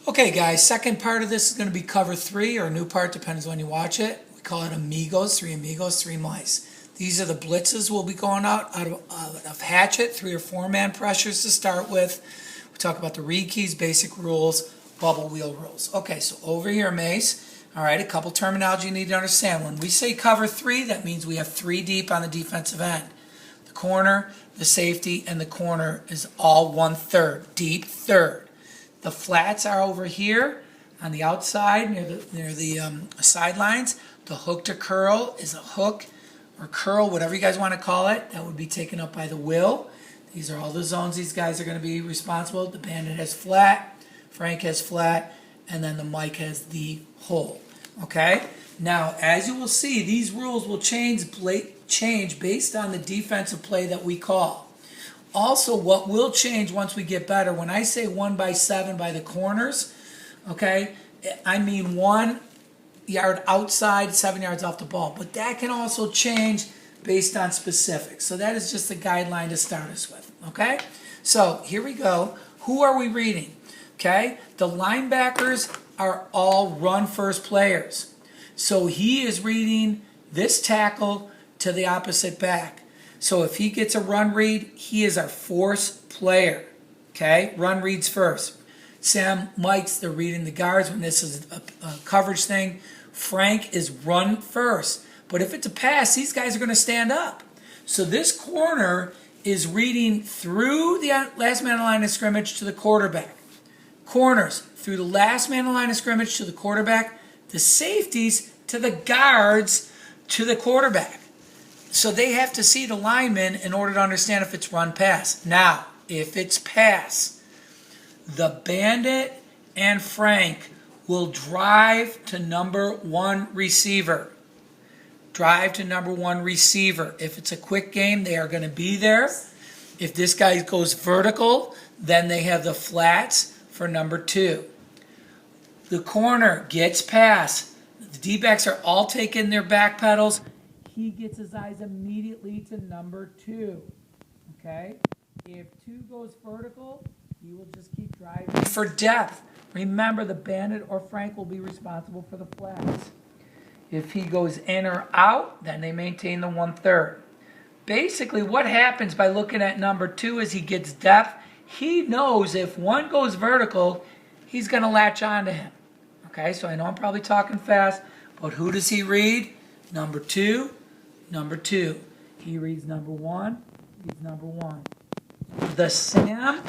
Okay, guys, second part of this is going to be cover three, or a new part, depends when you watch it. We call it amigos, three mice. These are the blitzes we'll be going out of hatchet, 3 or 4 man pressures to start with. We talk about the read keys, basic rules, bubble wheel rules. Okay, so over here, Mace, all right, a couple terminology you need to understand. When we say cover three, that means we have 3 deep on the defensive end. The corner, the safety, and the corner is all 1/3, deep third. The flats are over here on the outside near the sidelines. The hook to curl is a hook or curl, whatever you guys want to call it. That would be taken up by the will. These are all the zones these guys are going to be responsible. The Bandit has flat, Frank has flat, and then the Mike has the hole. Okay? Now, as you will see, these rules will change based on the defensive play that we call. Also, what will change once we get better, when I say 1/7 by the corners, okay, I mean 1 yard outside, 7 yards off the ball. But that can also change based on specifics. So that is just a guideline to start us with, okay? So here we go. Who are we reading? Okay, the linebackers are all run first players. So he is reading this tackle to the opposite back. So if he gets a run read, he is our force player. Okay, run reads first. Sam, Mike's, they're reading the guards when this is a coverage thing. Frank is run first. But if it's a pass, these guys are going to stand up. So this corner is reading through the last man in line of scrimmage to the quarterback. Corners through the last man in line of scrimmage to the quarterback. The safeties to the guards to the quarterback. So they have to see the lineman in order to understand if it's run pass. Now, if it's pass, the Bandit and Frank will drive to number 1 receiver. Drive to number 1 receiver. If it's a quick game, they are going to be there. If this guy goes vertical, then they have the flats for number 2. The corner gets pass. The D-backs are all taking their back pedals. He gets his eyes immediately to number 2. Okay? If 2 goes vertical, he will just keep driving for depth. Remember, the Bandit or Frank will be responsible for the flats. If he goes in or out, then they maintain the 1/3. Basically, what happens by looking at number 2 is he gets depth. He knows if 1 goes vertical, he's going to latch on to him. Okay, so I know I'm probably talking fast, but who does he read? Number 2. Number 2. He reads number 1. He's number 1. The Sam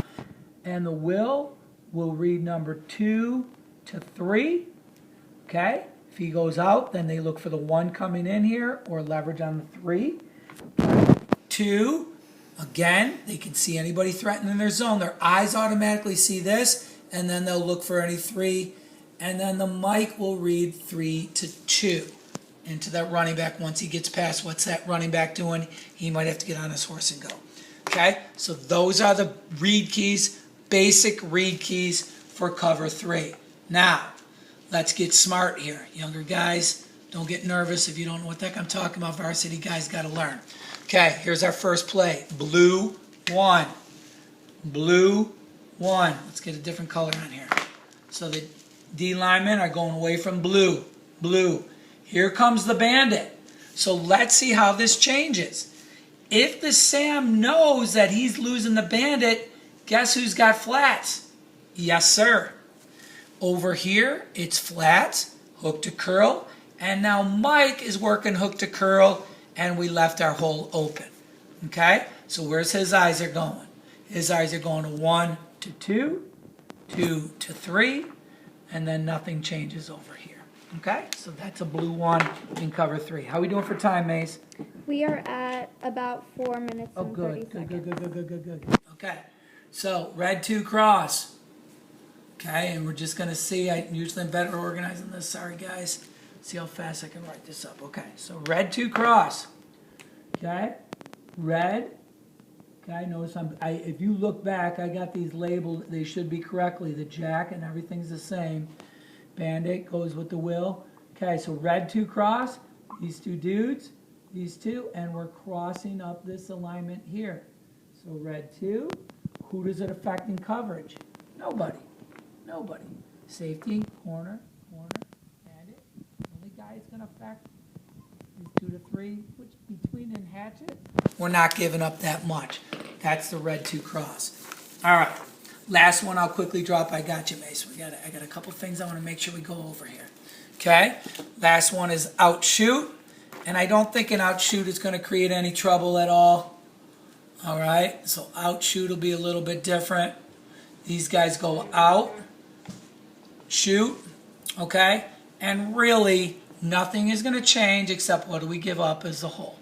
and the Will read number 2 to 3. Okay? If he goes out, then they look for the 1 coming in here or leverage on the 3. 2. Again, they can see anybody threatening their zone. Their eyes automatically see this, and then they'll look for any 3. And then the Mike will read 3 to 2. Into that running back. Once he gets past what's that running back doing, he might have to get on his horse and go. Okay, so those are the read keys, basic read keys for cover 3. Now, let's get smart here. Younger guys, don't get nervous if you don't know what the heck I'm talking about. Varsity guys got to learn. Okay, here's our first play. Blue 1. Blue 1. Let's get a different color on here. So the D linemen are going away from blue. Blue. Here comes the Bandit. So let's see how this changes. If the Sam knows that he's losing the Bandit, guess who's got flats? Yes, sir. Over here, it's flats, hook to curl, and now Mike is working hook to curl, and we left our hole open. Okay? So where's his eyes are going? His eyes are going to 1 to 2, 2 to 3, and then nothing changes over here. Okay, so that's a blue 1 in cover 3. How are we doing for time, Mace? We are at about 4 minutes and 30 seconds. Good. Okay, so red 2 cross. Okay, and we're just going to see. I usually am better organizing this. Sorry, guys. See how fast I can write this up. Okay, so red 2 cross. Okay, red. Okay, notice if you look back, I got these labeled. They should be correctly. The jack and everything's the same. Bandit goes with the Will. Okay, so red 2 cross, these 2 dudes, these 2, and we're crossing up this alignment here. So red 2, who does it affect in coverage? Nobody. Safety, corner, and it. The only guy it's gonna affect is 2 to 3, which between and hatchet, we're not giving up that much. That's the red 2 cross. All right, last one I'll quickly drop. I got you, Mace. I got a couple things I want to make sure we go over here. Okay, last one is outshoot, and I don't think an outshoot is going to create any trouble at all. All right, so outshoot will be a little bit different. These guys go out, shoot, okay, and really nothing is going to change except what do we give up as a whole.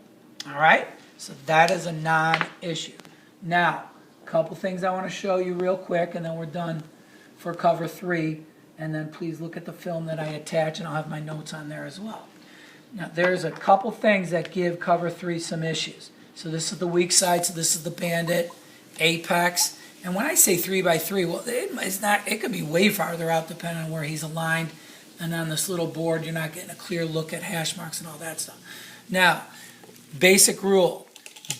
All right, so that is a non-issue. Now, a couple things I want to show you real quick, and then we're done for cover 3. And then please look at the film that I attach, and I'll have my notes on there as well. Now, there's a couple things that give cover 3 some issues. So this is the weak side, so this is the bandit, apex. And when I say 3x3, well, it's not. It could be way farther out depending on where he's aligned. And on this little board, you're not getting a clear look at hash marks and all that stuff. Now, basic rule,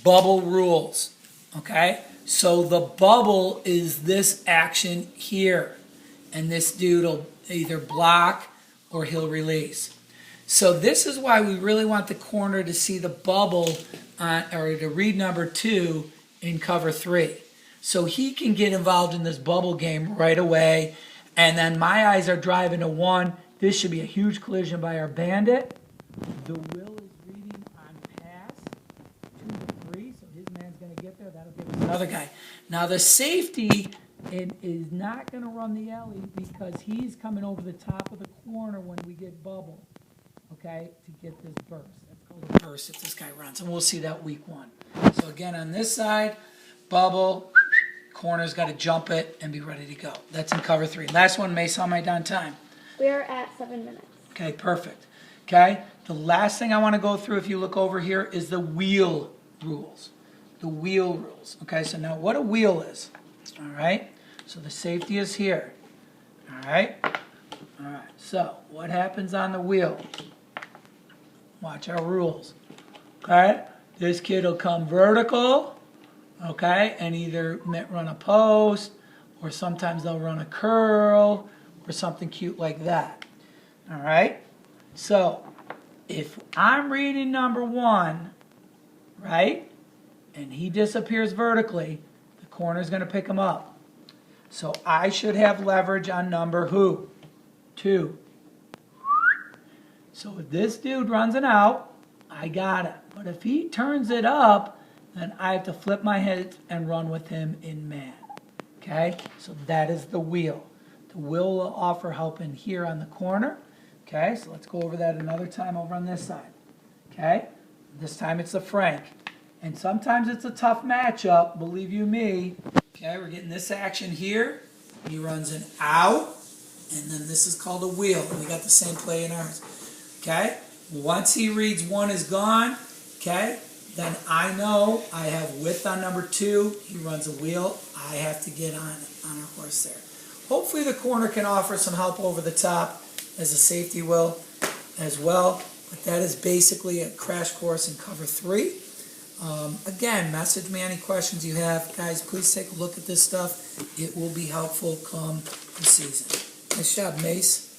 bubble rules, okay? So the bubble is this action here. And this dude will either block or he'll release. So this is why we really want the corner to see the bubble or to read number 2 in cover 3. So he can get involved in this bubble game right away. And then my eyes are driving to 1. This should be a huge collision by our bandit. The will is reading on pass 2 to 3. So his man's going to get there. That'll give us another guy. Now the safety is not going to run the alley because he's coming over the top of the corner when we get bubble, okay, to get this burst. That's called a burst if this guy runs, and we'll see that week 1. So again, on this side, bubble, corner's got to jump it and be ready to go. That's in cover 3. Last one, Mace, how am I done time? We are at 7 minutes. Okay, perfect. Okay, the last thing I want to go through, if you look over here, is the wheel rules. The wheel rules. Okay, so now what a wheel is. All right, so the safety is here. All right, so what happens on the wheel? Watch our rules. Okay, this kid will come vertical, okay, and either run a post, or sometimes they'll run a curl, or something cute like that. All right, so if I'm reading number 1, right, and he disappears vertically, the corner's going to pick him up. So I should have leverage on number who? 2. So if this dude runs it out, I got it. But if he turns it up, then I have to flip my head and run with him in man. Okay? So that is the wheel. The wheel will offer help in here on the corner. Okay? So let's go over that another time over on this side. Okay? This time it's the Frank. And sometimes it's a tough matchup, believe you me. Okay, we're getting this action here. He runs an out, and then this is called a wheel. And we got the same play in ours. Okay, once he reads 1 is gone, okay, then I know I have width on number 2. He runs a wheel. I have to get on our horse there. Hopefully the corner can offer some help over the top as a safety will as well. But that is basically a crash course in cover 3. Again, message me any questions you have. Guys, please take a look at this stuff. It will be helpful come the season. Nice job, Mace.